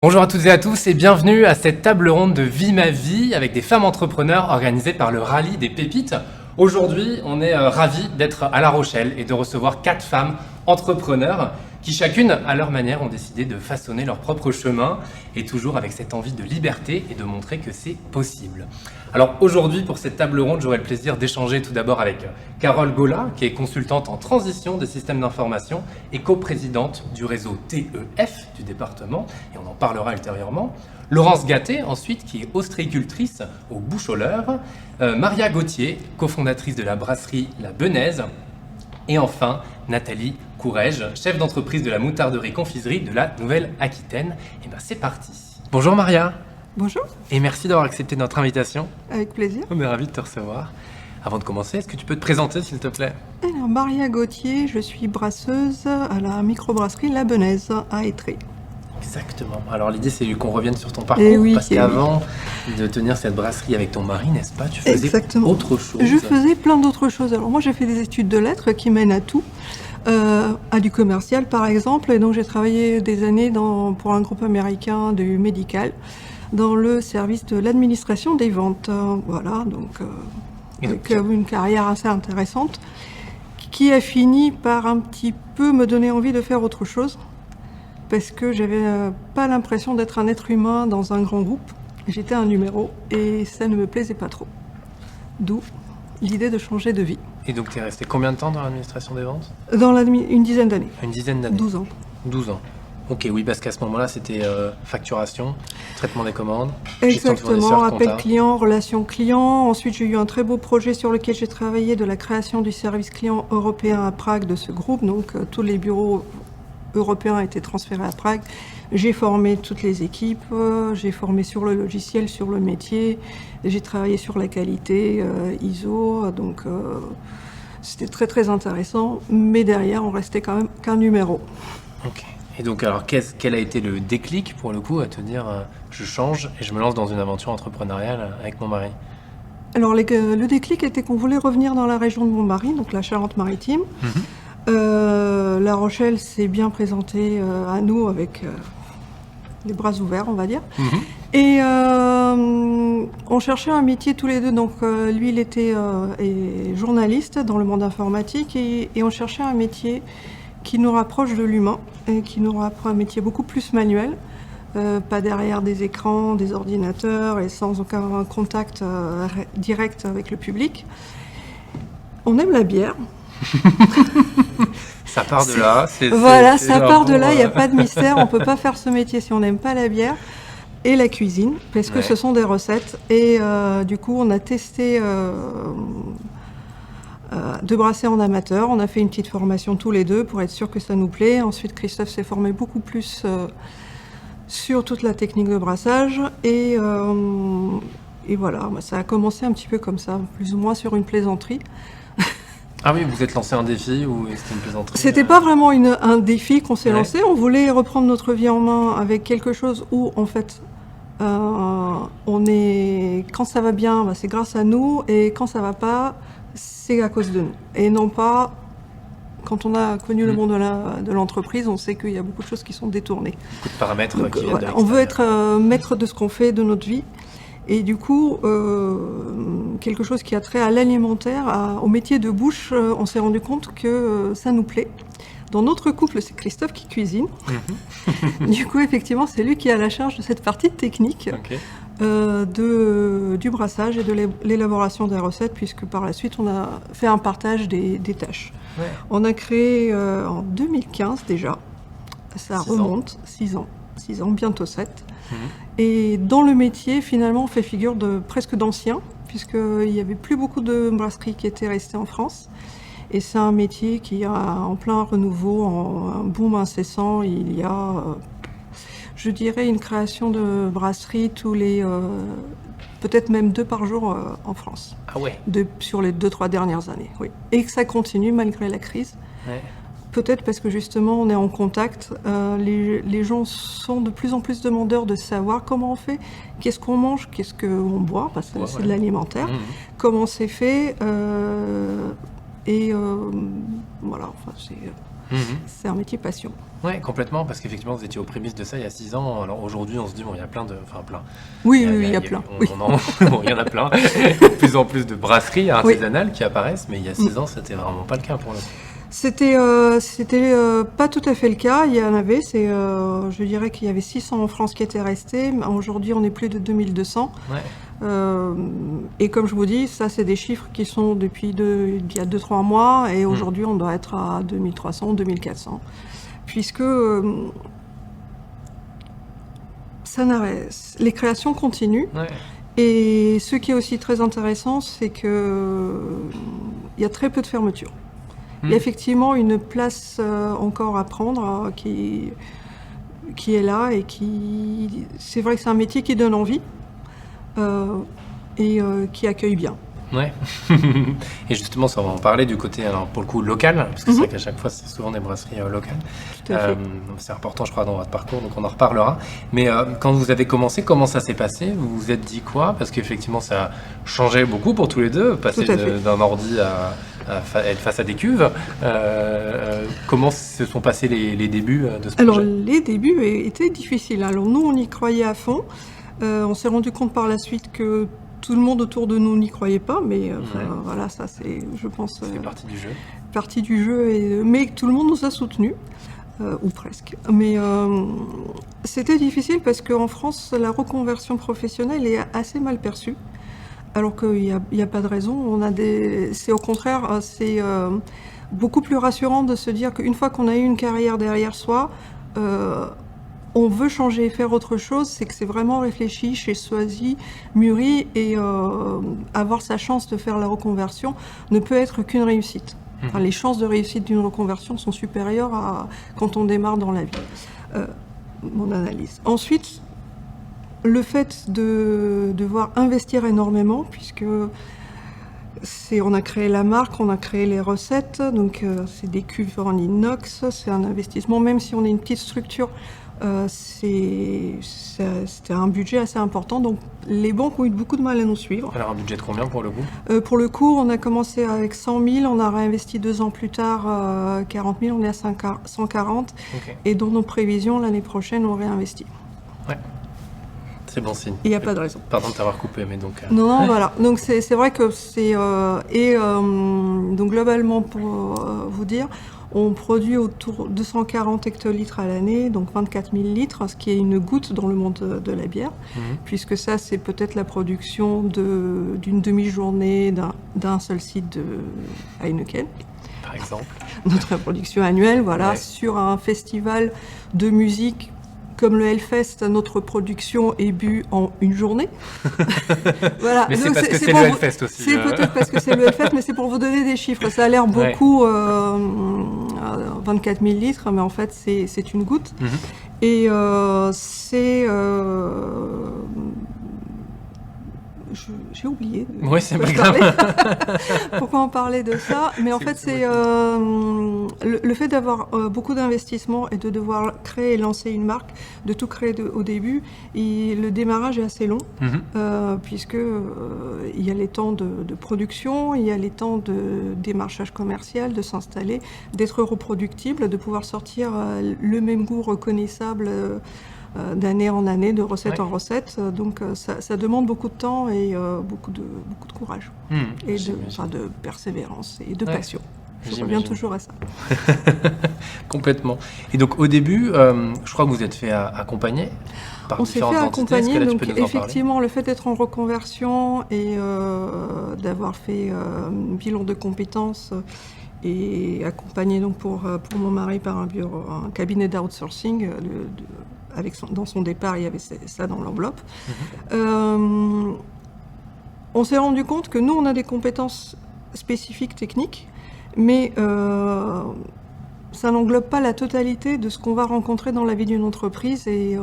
Bonjour à toutes et à tous et bienvenue à cette table ronde de Vie ma vie avec des femmes entrepreneurs organisée par le Rallye des Pépites. Aujourd'hui, on est ravis d'être à La Rochelle et de recevoir 4 femmes entrepreneurs qui chacune, à leur manière, ont décidé de façonner leur propre chemin et toujours avec cette envie de liberté et de montrer que c'est possible. Alors aujourd'hui, pour cette table ronde, j'aurai le plaisir d'échanger tout d'abord avec Carole Gola, qui est consultante en transition des systèmes d'information et coprésidente du réseau TEF du département, et on en parlera ultérieurement. Laurence Gatté, ensuite, qui est ostréicultrice au Boucholeur. Maria Gauthier, cofondatrice de la brasserie La Benaise. Et enfin, Nathalie Courrèges, chef d'entreprise de la moutarderie-confiserie de la Nouvelle-Aquitaine. Et bien c'est parti. Bonjour Maria. Bonjour. Et merci d'avoir accepté notre invitation. Avec plaisir. On est ravis de te recevoir. Avant de commencer, est-ce que tu peux te présenter s'il te plaît? Alors, Maria Gauthier, je suis brasseuse à la microbrasserie La Benaise à Étré. Exactement. Alors l'idée c'est qu'on revienne sur ton parcours, oui, parce qu'avant de tenir cette brasserie avec ton mari, n'est-ce pas, tu faisais autre chose? Je faisais plein d'autres choses. Alors moi j'ai fait des études de lettres qui mènent à tout, à du commercial par exemple, et donc j'ai travaillé des années pour un groupe américain du médical, dans le service de l'administration des ventes. Voilà, donc avec une carrière assez intéressante, qui a fini par un petit peu me donner envie de faire autre chose. Parce que j'avais pas l'impression d'être un être humain dans un grand groupe. J'étais un numéro et ça ne me plaisait pas trop. D'où l'idée de changer de vie. Et donc tu es resté combien de temps dans l'administration des ventes? Une dizaine d'années. Une dizaine d'années. 12 ans. 12 ans. Ok, oui, parce qu'à ce moment-là, c'était facturation, traitement des commandes, exactement, appel client, relation client. Ensuite, j'ai eu un très beau projet sur lequel j'ai travaillé de la création du service client européen à Prague de ce groupe. Donc, tous les bureaux européen a été transféré à Prague. J'ai formé toutes les équipes, j'ai formé sur le logiciel, sur le métier, j'ai travaillé sur la qualité ISO, donc c'était très très intéressant, mais derrière on restait quand même qu'un numéro. Ok. Et donc alors quel a été le déclic pour le coup à te dire je change et je me lance dans une aventure entrepreneuriale avec mon mari? Alors le déclic était qu'on voulait revenir dans la région de mon mari, donc la Charente-Maritime. La Rochelle s'est bien présentée à nous avec les bras ouverts, on va dire. Et on cherchait un métier tous les deux. Donc lui, il était journaliste dans le monde informatique et on cherchait un métier qui nous rapproche de l'humain et qui nous rapproche un métier beaucoup plus manuel, pas derrière des écrans, des ordinateurs et sans aucun contact direct avec le public. On aime la bière. Ça part de là. Ça part de là, il n'y a pas de mystère. On ne peut pas faire ce métier si on n'aime pas la bière et la cuisine, parce que ce sont des recettes. Et du coup, on a testé de brasser en amateur. On a fait une petite formation tous les deux pour être sûr que ça nous plaît. Ensuite, Christophe s'est formé beaucoup plus sur toute la technique de brassage. Et voilà, ça a commencé un petit peu comme ça, plus ou moins sur une plaisanterie. Ah oui, vous êtes lancé un défi ou c'était une plaisanterie? C'était pas vraiment un défi qu'on s'est lancé. On voulait reprendre notre vie en main avec quelque chose où, en fait, quand ça va bien, c'est grâce à nous, et quand ça va pas, c'est à cause de nous. Et non pas, quand on a connu le monde de l'entreprise, on sait qu'il y a beaucoup de choses qui sont détournées. Beaucoup de paramètres qui viennent de l'extérieur. On veut être maître de ce qu'on fait, de notre vie. Et du coup, quelque chose qui a trait à l'alimentaire, au métier de bouche, on s'est rendu compte que ça nous plaît. Dans notre couple, c'est Christophe qui cuisine. Du coup, effectivement, c'est lui qui a la charge de cette partie technique du brassage et de l'élaboration des recettes, puisque par la suite, on a fait un partage des tâches. Ouais. On a créé en 2015 déjà, ça remonte, 6 ans, bientôt 7. Et dans le métier, finalement, on fait figure de presque d'anciens, puisqu'il n'y avait plus beaucoup de brasseries qui étaient restées en France. Et c'est un métier qui est en plein renouveau, un boom incessant. Il y a, je dirais, une création de brasseries tous les... peut-être même 2 par jour en France. Ah ouais. Sur les 2-3 dernières années, oui. Et que ça continue malgré la crise. Ouais. Peut-être parce que justement on est en contact, les gens sont de plus en plus demandeurs de savoir comment on fait, qu'est-ce qu'on mange, qu'est-ce qu'on boit, parce que c'est de l'alimentaire, comment c'est fait, voilà, enfin, C'est un métier passion. Oui, complètement, parce qu'effectivement, vous étiez aux prémices de ça il y a 6 ans. Alors aujourd'hui, on se dit, bon, il y a plein de... Enfin, plein. Oui, il y a plein. Bon, il y en a plein. De plus en plus de brasseries artisanales qui apparaissent, mais il y a 6 ans, c'était vraiment pas le cas pour le coup. C'était pas tout à fait le cas. Il y en avait, je dirais qu'il y avait 600 en France qui étaient restés. Aujourd'hui, on est plus de 2200. Ouais. Et comme je vous dis, ça, c'est des chiffres qui sont depuis il y a 2-3 mois. Et aujourd'hui, on doit être à 2300, 2400. Puisque les créations continuent. Ouais. Et ce qui est aussi très intéressant, c'est qu'il y a très peu de fermetures. Il y a effectivement une place encore à prendre qui est là et c'est vrai que c'est un métier qui donne envie et qui accueille bien. Ouais. Et justement, ça, on va en parler du côté, alors pour le coup, local, parce que c'est vrai qu'à chaque fois, c'est souvent des brasseries locales. Tout à fait. C'est important, je crois, dans votre parcours, donc on en reparlera. Mais quand vous avez commencé, comment ça s'est passé? Vous vous êtes dit quoi? Parce qu'effectivement, ça a changé beaucoup pour tous les deux, passer d'un ordi à être face à des cuves. Comment se sont passés les débuts de ce projet? Alors, les débuts étaient difficiles. Alors, nous, on y croyait à fond. On s'est rendu compte par la suite que tout le monde autour de nous n'y croyait pas, mais voilà, ça c'est, je pense... C'est partie du jeu. Partie du jeu, mais tout le monde nous a soutenus, ou presque. Mais c'était difficile parce qu'en France, la reconversion professionnelle est assez mal perçue, alors qu'il n'y a pas de raison. C'est au contraire, c'est beaucoup plus rassurant de se dire qu'une fois qu'on a eu une carrière derrière soi, on veut changer et faire autre chose, c'est que c'est vraiment réfléchi, choisi, mûri, et avoir sa chance de faire la reconversion ne peut être qu'une réussite. Enfin, les chances de réussite d'une reconversion sont supérieures à quand on démarre dans la vie. Mon analyse. Ensuite, le fait de devoir investir énormément, puisque on a créé la marque, on a créé les recettes, donc c'est des cuves en inox, c'est un investissement, même si on est une petite structure. C'était un budget assez important, donc les banques ont eu beaucoup de mal à nous suivre. Alors un budget de combien pour le coup? Pour le coup, on a commencé avec 100 000, on a réinvesti 2 ans plus tard 40 000, on est à 140, et dans nos prévisions, l'année prochaine, on réinvestit. Ouais, c'est bon signe. Il n'y a pas de raison. Pardon de t'avoir coupé, mais donc... Non, voilà. Donc c'est vrai que c'est... donc globalement, pour vous dire, on produit autour de 240 hectolitres à l'année, donc 24 000 litres, ce qui est une goutte dans le monde de la bière, puisque ça, c'est peut-être la production d'une demi-journée d'un seul site de Heineken. Par exemple. Notre production annuelle, voilà, sur un festival de musique comme le Hellfest, notre production est bu en une journée. Voilà. Mais c'est parce que c'est le Hellfest aussi. C'est peut-être parce que c'est le Hellfest, mais c'est pour vous donner des chiffres. Ça a l'air beaucoup, 24 000 litres, mais en fait, c'est une goutte. Et c'est... j'ai oublié. Oui, c'est pas grave. Pourquoi on parlait de ça? Mais en fait, c'est le fait d'avoir beaucoup d'investissements et de devoir créer et lancer une marque, de tout créer au début. Et le démarrage est assez long, puisque il y a les temps de production, il y a les temps de démarchage commercial, de s'installer, d'être reproductible, de pouvoir sortir le même goût reconnaissable d'année en année, de recette en recette. Donc ça demande beaucoup de temps et beaucoup de courage. Et de persévérance et de passion. Je reviens toujours à ça. Complètement. Et donc au début, je crois que vous êtes fait accompagner par différentes entités. On s'est fait accompagner, donc effectivement le fait d'être en reconversion et d'avoir fait un bilan de compétences et accompagné donc pour mon mari par un cabinet d'outsourcing. Dans son départ, il y avait ça dans l'enveloppe. On s'est rendu compte que nous, on a des compétences spécifiques, techniques, mais ça n'englobe pas la totalité de ce qu'on va rencontrer dans la vie d'une entreprise et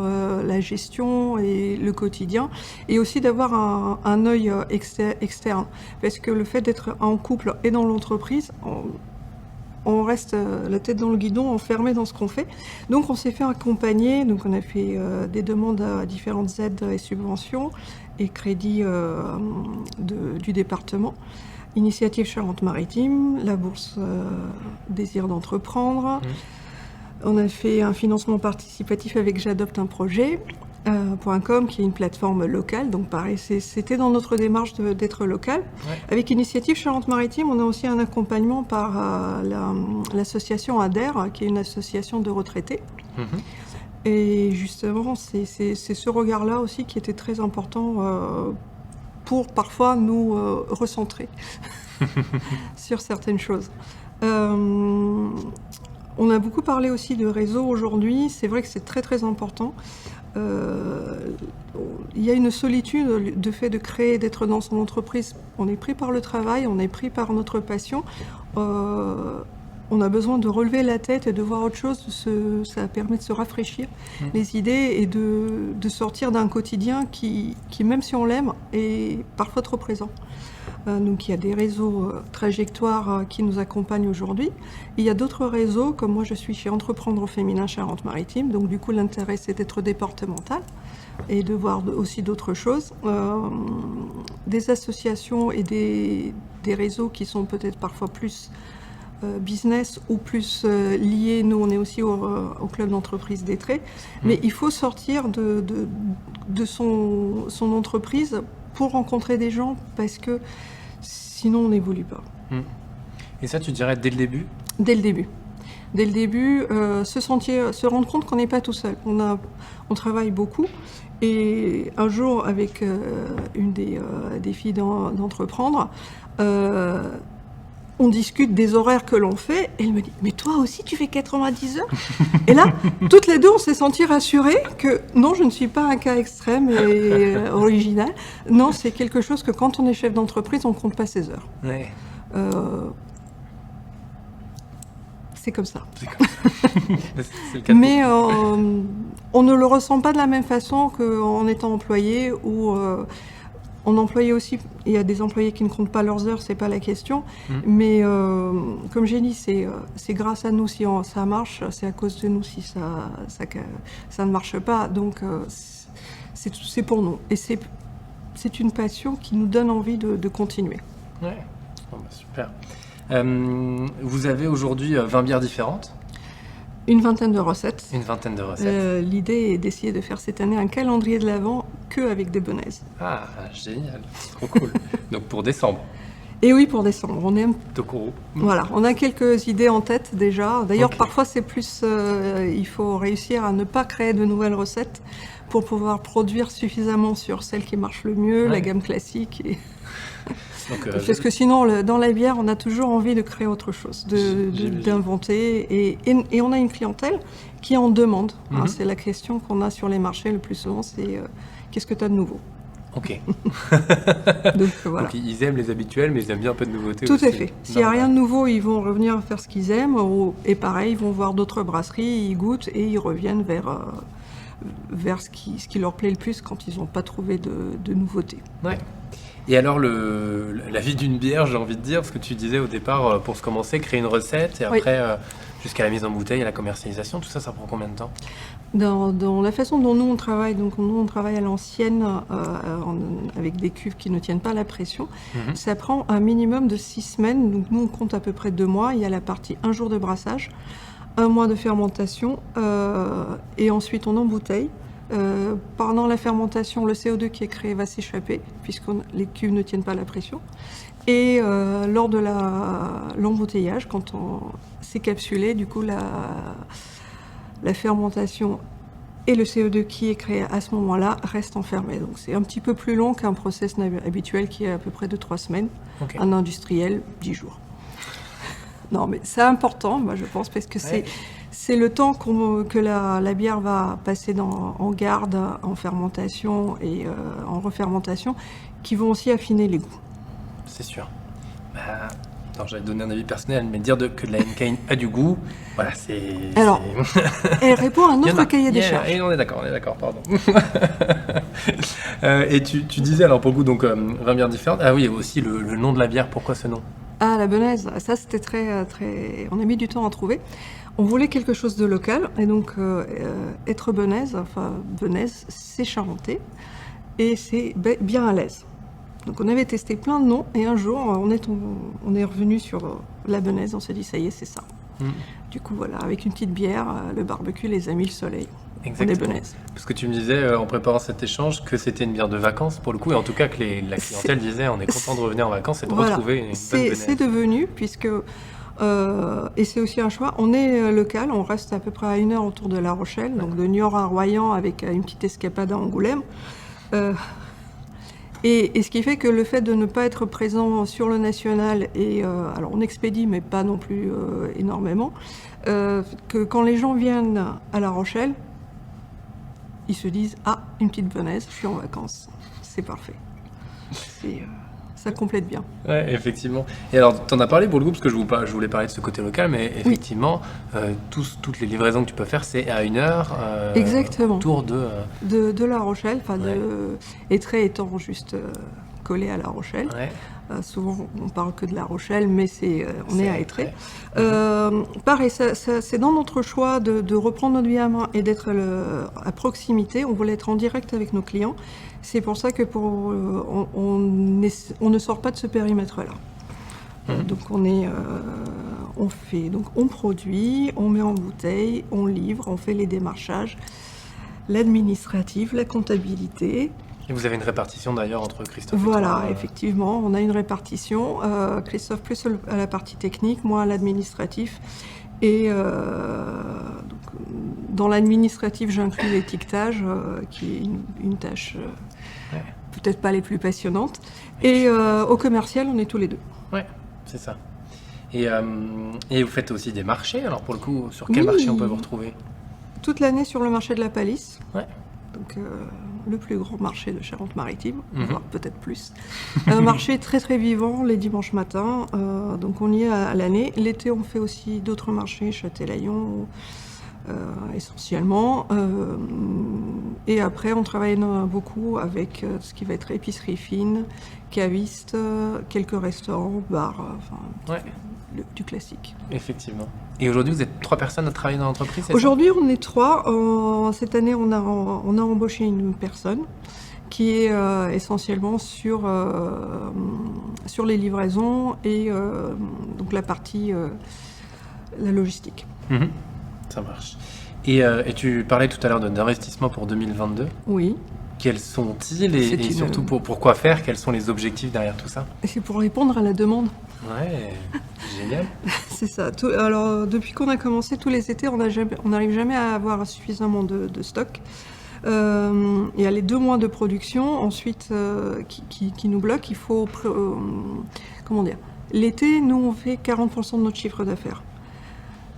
la gestion et le quotidien, et aussi d'avoir un œil externe. Parce que le fait d'être en couple et dans l'entreprise, on reste la tête dans le guidon, enfermé dans ce qu'on fait. Donc on s'est fait accompagner, donc on a fait des demandes à différentes aides et subventions et crédits du département. Initiative Charente-Maritime, la bourse Désir d'entreprendre. On a fait un financement participatif avec J'adopte un projet. .com, qui est une plateforme locale, donc pareil, c'était dans notre démarche d'être local. Ouais. Avec Initiative Charente-Maritime, on a aussi un accompagnement par l'association ADER, qui est une association de retraités. Et justement, c'est ce regard-là aussi qui était très important pour parfois nous recentrer sur certaines choses. On a beaucoup parlé aussi de réseau aujourd'hui, c'est vrai que c'est très très important. Il y a une solitude de fait de créer, d'être dans son entreprise. On est pris par le travail, on est pris par notre passion. On a besoin de relever la tête et de voir autre chose. Ça permet de se rafraîchir les idées et de sortir d'un quotidien qui, même si on l'aime, est parfois trop présent. Donc il y a des réseaux trajectoires qui nous accompagnent aujourd'hui. Il y a d'autres réseaux, comme moi je suis chez Entreprendre au féminin Charente-Maritime, donc du coup l'intérêt c'est d'être départemental et de voir aussi d'autres choses. Des associations et des réseaux qui sont peut-être parfois plus business ou plus liés. Nous on est aussi au club d'entreprise d'Étré, mais il faut sortir de son entreprise pour rencontrer des gens, parce que sinon on n'évolue pas. Et ça, tu dirais dès le début ? Dès le début. Dès le début, se rendre compte qu'on n'est pas tout seul. On travaille beaucoup. Et un jour, avec une des filles d'Entreprendre, on discute des horaires que l'on fait, et elle me dit « Mais toi aussi, tu fais 90 heures ?» Et là, toutes les deux, on s'est sentis rassurés que non, je ne suis pas un cas extrême et original. Non, c'est quelque chose que quand on est chef d'entreprise, on ne compte pas ses heures. Ouais. C'est comme ça. C'est comme ça. C'est le cas. Mais on ne le ressent pas de la même façon qu'en étant employé ou... En employé aussi, il y a des employés qui ne comptent pas leurs heures, c'est pas la question. Mais comme j'ai dit, c'est grâce à nous si ça marche, c'est à cause de nous si ça ne marche pas. Donc c'est pour nous. Et c'est une passion qui nous donne envie de continuer. Ouais, oh, bah, super. Vous avez aujourd'hui 20 bières différentes ? Une vingtaine de recettes. Une vingtaine de recettes. L'idée est d'essayer de faire cette année un calendrier de l'Avent qu'avec des benaises. Ah, génial, trop cool. Donc pour décembre. Et oui, pour décembre. On aime. Tokoro. Voilà, on a quelques idées en tête déjà. D'ailleurs, parfois c'est plus, il faut réussir à ne pas créer de nouvelles recettes pour pouvoir produire suffisamment sur celles qui marchent le mieux, la gamme classique. Donc, parce que sinon, dans la bière, on a toujours envie de créer autre chose, d'inventer. Et on a une clientèle qui en demande. C'est la question qu'on a sur les marchés le plus souvent, c'est qu'est-ce que tu as de nouveau ? Ok. Donc, voilà. Donc ils aiment les habituels, mais ils aiment bien un peu de nouveauté Tout aussi. à fait. S'il n'y a rien de nouveau, ils vont revenir faire ce qu'ils aiment. Et pareil, ils vont voir d'autres brasseries, ils goûtent et ils reviennent vers ce qui leur plaît le plus quand ils n'ont pas trouvé de nouveauté. Ouais. Et alors, la vie d'une bière, j'ai envie de dire, parce que tu disais au départ, pour se commencer, créer une recette, et après, jusqu'à la mise en bouteille et la commercialisation, tout ça, ça prend combien de temps ? Dans la façon dont nous on travaille, donc nous on travaille à l'ancienne, avec des cuves qui ne tiennent pas la pression, ça prend un minimum de 6 semaines, donc nous on compte à peu près 2 mois, il y a la partie 1 jour de brassage, 1 mois de fermentation, et ensuite on embouteille. Pendant la fermentation, le CO2 qui est créé va s'échapper, puisque les cuves ne tiennent pas la pression. Et lors de l'embouteillage, quand c'est capsulé, du coup la fermentation et le CO2 qui est créé à ce moment-là restent enfermés. Donc c'est un petit peu plus long qu'un process habituel qui est à peu près de 3 semaines. Okay. Un industriel, 10 jours. Non, mais c'est important, moi, je pense, parce que c'est le temps que la bière va passer en garde, en fermentation et en refermentation, qui vont aussi affiner les goûts. C'est sûr. Alors, j'allais donner un avis personnel, mais dire que la Hennekein a du goût, voilà, c'est... Alors, elle répond à un autre cahier des charges. Et on est d'accord, pardon. Et tu disais, alors pour le goût, donc 20 bières différentes. Ah oui, aussi le nom de la bière, pourquoi ce nom ? Ah, la benaise, ça c'était très... On a mis du temps à trouver. On voulait quelque chose de local, et donc être benaise, c'est charentais, et c'est bien à l'aise. Donc on avait testé plein de noms et un jour on est revenu sur la Benaise, on s'est dit ça y est, c'est ça. Du coup voilà, avec une petite bière, le barbecue, les amis, le soleil. Exactement. On est Benaise. Parce que tu me disais en préparant cet échange que c'était une bière de vacances pour le coup, et en tout cas que la clientèle disait on est content de revenir en vacances et de retrouver une bonne Benaise. C'est devenu, puisque, et c'est aussi un choix, on est local, on reste à peu près à 1 heure autour de La Rochelle, donc de Niort à Royan avec une petite escapade à Angoulême. Et ce qui fait que le fait de ne pas être présent sur le national, et alors on expédie mais pas non plus énormément, que quand les gens viennent à La Rochelle, ils se disent « Ah, une petite Benaise, je suis en vacances, c'est parfait ». Ça complète bien. Ouais, effectivement. Et alors, tu en as parlé pour le coup, parce que je voulais parler de ce côté local, mais effectivement, toutes les livraisons que tu peux faire, c'est à 1 heure. Exactement. Autour de La Rochelle, Étré étant juste collé à La Rochelle. Ouais. Souvent, on parle que de La Rochelle, mais on est à Étré. Pareil, c'est dans notre choix de reprendre notre vie à main et d'être à proximité. On voulait être en direct avec nos clients. C'est pour ça que on ne sort pas de ce périmètre-là. Donc on produit, on met en bouteille, on livre, on fait les démarchages, l'administratif, la comptabilité. Et vous avez une répartition d'ailleurs entre Christophe et Voilà, toi, effectivement, on a une répartition. Christophe plus à la partie technique, moi à l'administratif. Et dans l'administratif, j'inclus l'étiquetage, qui est une tâche peut-être pas les plus passionnantes. Et au commercial, on est tous les deux. Ouais, c'est ça. Et vous faites aussi des marchés, alors pour le coup, sur quel marché on peut vous retrouver? Toute l'année sur le marché de la Palisse. Ouais. Donc le plus grand marché de Charente-Maritime, voire peut-être plus. Un marché très très vivant les dimanches matins, donc on y est à l'année. L'été on fait aussi d'autres marchés, Châtelaillon essentiellement. Et après on travaille beaucoup avec ce qui va être épicerie fine, caviste, quelques restaurants, bars, du classique. Effectivement. Et aujourd'hui, vous êtes 3 personnes à travailler dans l'entreprise, c'est ça? Aujourd'hui, on est 3. Cette année, on a embauché une personne qui est essentiellement sur les livraisons et donc la partie la logistique. Ça marche. Et tu parlais tout à l'heure d'investissement pour 2022. Oui. Quels sont-ils et surtout pourquoi faire? Quels sont les objectifs derrière tout ça? C'est pour répondre à la demande. Ouais, génial. C'est ça. Alors, depuis qu'on a commencé tous les étés, on n'arrive jamais à avoir suffisamment de stock. Il y a les 2 mois de production, ensuite qui nous bloquent. Il faut comment dire? L'été, nous on fait 40% de notre chiffre d'affaires.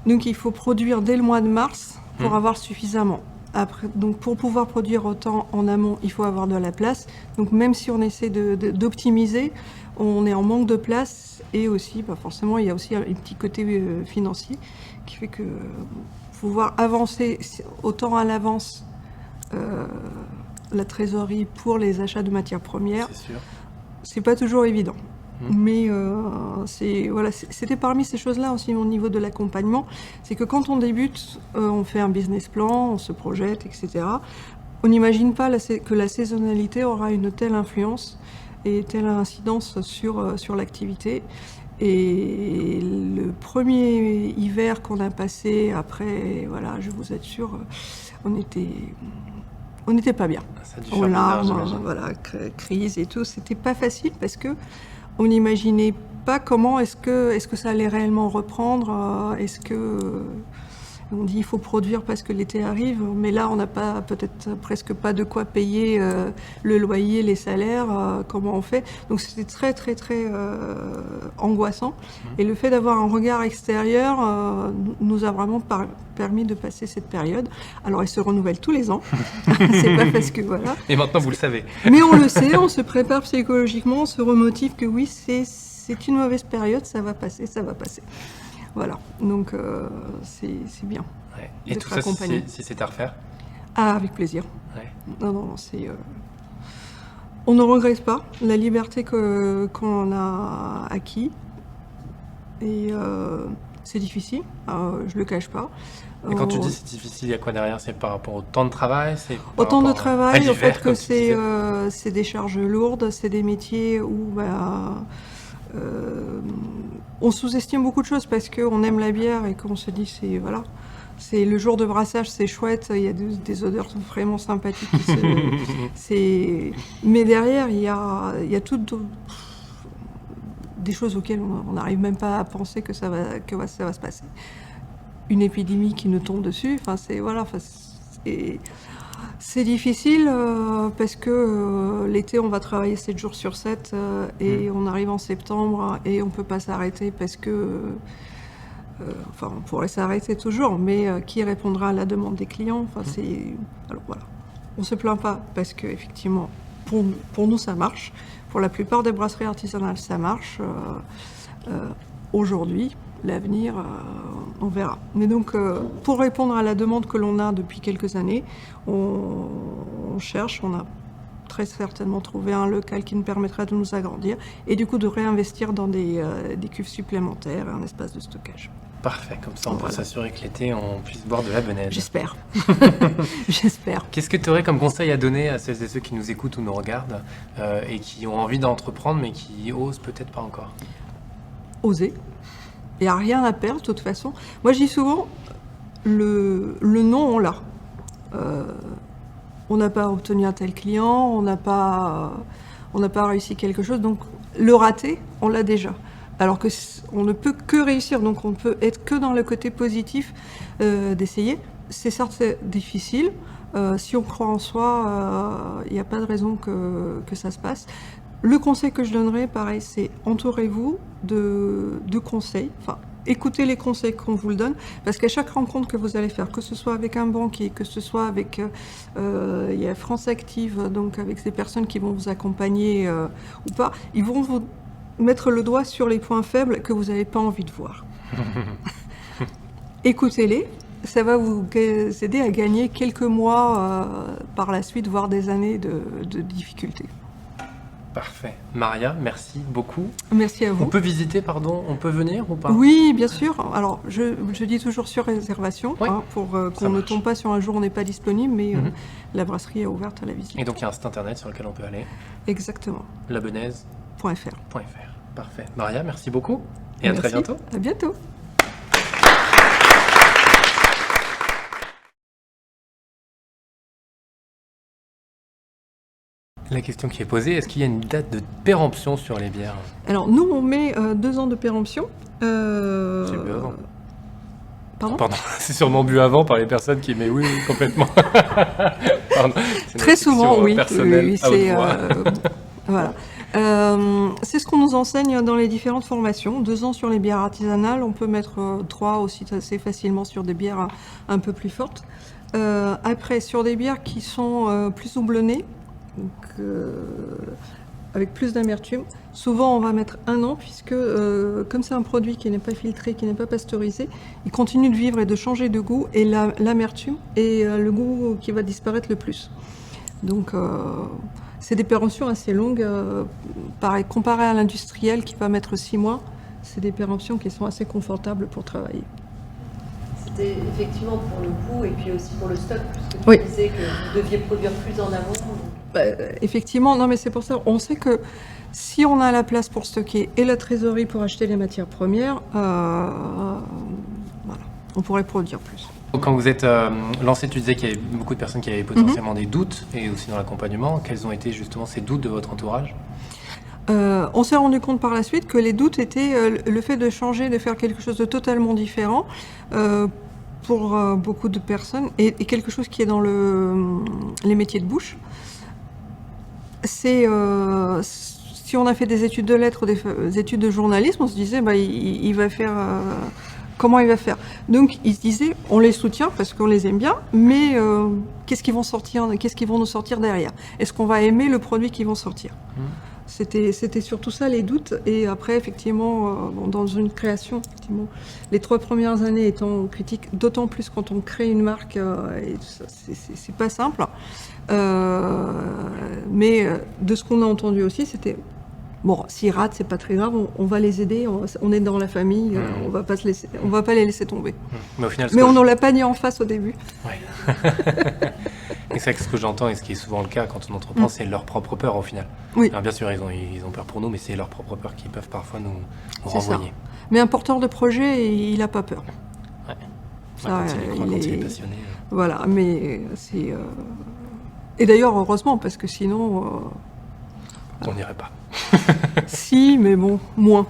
Donc il faut produire dès le mois de mars pour avoir suffisamment. Après, donc pour pouvoir produire autant en amont, il faut avoir de la place. Donc même si on essaie d'optimiser, on est en manque de place et aussi, forcément, il y a aussi un petit côté financier qui fait que pouvoir avancer autant à l'avance la trésorerie pour les achats de matières premières, c'est pas toujours évident. Mais c'était parmi ces choses-là aussi au niveau de l'accompagnement, c'est que quand on débute, on fait un business plan, on se projette, etc. On n'imagine pas que la saisonnalité aura une telle influence et telle incidence sur l'activité. Et le premier hiver qu'on a passé, après, voilà, je vous assure, on n'était pas bien. En larmes, voilà, crise et tout, c'était pas facile parce que on n'imaginait pas comment est-ce que ça allait réellement reprendre. Est-ce que on dit il faut produire parce que l'été arrive, mais là on n'a pas peut-être presque pas de quoi payer le loyer, les salaires. Comment on fait? Donc c'était très très très angoissant. Et le fait d'avoir un regard extérieur nous a vraiment permis de passer cette période. Alors elle se renouvelle tous les ans. C'est pas parce que voilà. Et maintenant vous le savez. Mais on le sait, on se prépare psychologiquement, on se remotive que oui, c'est une mauvaise période, ça va passer, ça va passer. Voilà, donc c'est bien. Ouais. Et tout ça, si c'est à refaire? Ah, avec plaisir. Ouais. Non, c'est... On ne regrette pas la liberté qu'on a acquis. Et c'est difficile, je le cache pas. Et quand tu dis c'est difficile, il y a quoi derrière? C'est par rapport au temps de travail? Au temps de travail, au fait que comme tu disais. c'est des charges lourdes, c'est des métiers où on sous-estime beaucoup de choses parce qu'on aime la bière et qu'on se dit c'est le jour de brassage, c'est chouette, il y a des odeurs vraiment sympathiques. Mais derrière, il y a toutes des choses auxquelles on n'arrive même pas à penser que ça va se passer. Une épidémie qui nous tombe dessus, c'est difficile parce que l'été, on va travailler 7 jours sur 7 et on arrive en septembre et on ne peut pas s'arrêter parce que... on pourrait s'arrêter toujours, mais qui répondra à la demande des clients? Alors voilà, on ne se plaint pas parce qu'effectivement, pour nous, ça marche. Pour la plupart des brasseries artisanales, ça marche. Aujourd'hui, l'avenir, on verra. Mais donc, pour répondre à la demande que l'on a depuis quelques années, on cherche, on a très certainement trouvé un local qui nous permettra de nous agrandir et du coup de réinvestir dans des cuves supplémentaires et un espace de stockage. Parfait, comme ça on peut s'assurer que l'été on puisse boire de la Beneige. J'espère. J'espère. Qu'est-ce que tu aurais comme conseil à donner à celles et ceux qui nous écoutent ou nous regardent et qui ont envie d'entreprendre mais qui osent peut-être pas encore? Oser. Il n'y a rien à perdre de toute façon. Moi je dis souvent, le non on l'a. On n'a pas obtenu un tel client, on n'a pas réussi quelque chose, donc le raté, on l'a déjà. Alors que on ne peut que réussir, donc on ne peut être que dans le côté positif d'essayer. C'est certes difficile. Si on croit en soi, il n'y a pas de raison que ça se passe. Le conseil que je donnerais, pareil, c'est entourez-vous de conseils. Enfin, écoutez les conseils qu'on vous le donne, parce qu'à chaque rencontre que vous allez faire, que ce soit avec un banquier, que ce soit avec il y a France Active, donc avec ces personnes qui vont vous accompagner ou pas, ils vont vous mettre le doigt sur les points faibles que vous n'avez pas envie de voir. Écoutez-les, ça va vous aider à gagner quelques mois par la suite, voire des années de difficultés. Parfait. Maria, merci beaucoup. Merci à vous. On peut visiter, on peut venir ou pas? Oui, bien sûr. Alors, je dis toujours sur réservation, oui. Pour qu'on ne tombe pas sur un jour où on n'est pas disponible, mais la brasserie est ouverte à la visite. Et donc, il y a un site internet sur lequel on peut aller? Exactement. labenaise.fr. Parfait. Maria, merci beaucoup et à très bientôt. À bientôt. La question qui est posée, est-ce qu'il y a une date de péremption sur les bières? Alors, nous, on met 2 ans de péremption. C'est bu avant. Pardon, c'est sûrement bu avant par les personnes qui... Mais oui, complètement. Pardon. Très souvent, oui. C'est voilà. C'est ce qu'on nous enseigne dans les différentes formations. 2 ans sur les bières artisanales, on peut mettre 3 aussi assez facilement sur des bières un peu plus fortes. Après, sur des bières qui sont plus houblonnées, donc, avec plus d'amertume, souvent on va mettre 1 an puisque comme c'est un produit qui n'est pas filtré, qui n'est pas pasteurisé, il continue de vivre et de changer de goût et l'amertume est le goût qui va disparaître le plus. Donc c'est des péremptions assez longues, pareil, comparé à l'industriel qui va mettre 6 mois, c'est des péremptions qui sont assez confortables pour travailler. C'était effectivement pour le goût et puis aussi pour le stock, puisque tu disais que vous deviez produire plus en amont. Effectivement, non mais c'est pour ça, on sait que si on a la place pour stocker et la trésorerie pour acheter les matières premières, voilà, on pourrait produire plus. Quand vous êtes lancé, tu disais qu'il y avait beaucoup de personnes qui avaient potentiellement des doutes, et aussi dans l'accompagnement. Quels ont été justement ces doutes de votre entourage? On s'est rendu compte par la suite que les doutes étaient le fait de changer, de faire quelque chose de totalement différent pour beaucoup de personnes, et quelque chose qui est dans les métiers de bouche. C'est si on a fait des études de lettres ou des études de journalisme, on se disait il va faire comment il va faire. Donc ils se disaient on les soutient parce qu'on les aime bien, mais qu'est-ce qu'ils vont nous sortir derrière? Est-ce qu'on va aimer le produit qu'ils vont sortir? C'était surtout ça les doutes, et après effectivement dans une création, effectivement, les 3 premières années étant critiques, d'autant plus quand on crée une marque, et c'est pas simple. Mais de ce qu'on a entendu aussi, c'était Bon, s'ils ratent, c'est pas très grave, on va les aider, on est dans la famille, on va pas les laisser tomber. Mais au final, Mais on ne l'a pas dit en face au début. Ouais. Et c'est ce que j'entends et ce qui est souvent le cas quand on entreprend, c'est leur propre peur au final. Oui. Alors, bien sûr, ils ont peur pour nous, mais c'est leur propre peur qui peuvent parfois nous C'est ça. renvoyer. Mais un porteur de projet, il n'a pas peur. Ouais. Ça, Quand il y croit, quand il est passionné. Voilà, mais c'est... Et d'ailleurs, heureusement, parce que sinon... On n'irait pas. Si, mais bon, moins.